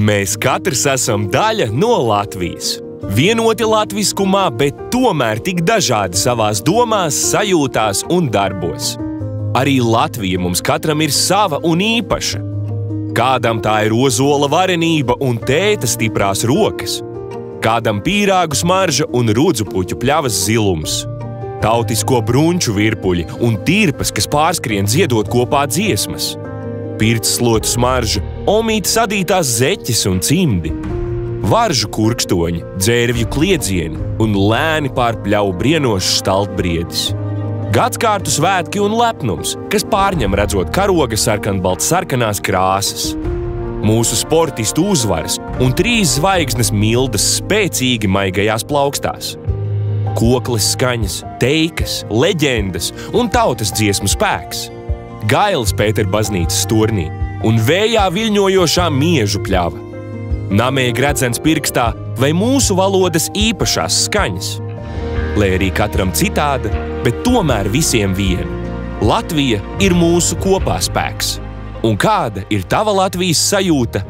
Mēs katrs esam daļa no Latvijas. Vienoti latviskumā, bet tomēr tik dažādi savās domās, sajūtās un darbos. Arī Latvija mums katram ir sava un īpaša. Kādam tā ir ozola varenība un tēta stiprās rokas. Kādam pīrāgu smarža un rudzupuķu pļavas zilums. Tautisko brunču virpuļi un tirpas, kas pārskrien dziedot kopā dziesmas. Pircsslotu smarža, omītes adītās zeķes un cimdi. Varžu kurkstoņi, dzērvju kliedzieni un lēni pār pļauju brienošs staltbriedis. Gadskārtu svētki un lepnums, kas pārņem redzot karoga sarkanbalts-sarkanās krāsas. Mūsu sportistu uzvaras un 3 zvaigznes mildas spēcīgi maigajās plaukstās. Kokles skaņas, teikas, leģendas un tautas dziesmu spēks. Gailes Pēterbaznīcas turnī un vējā viļņojošā miežu pļava. Namēji redzens pirkstā vai mūsu valodas īpašās skaņas. Lai arī katram citāda, bet tomēr visiem viena. Latvija ir mūsu kopā spēks. Un kāda ir tava Latvijas sajūta?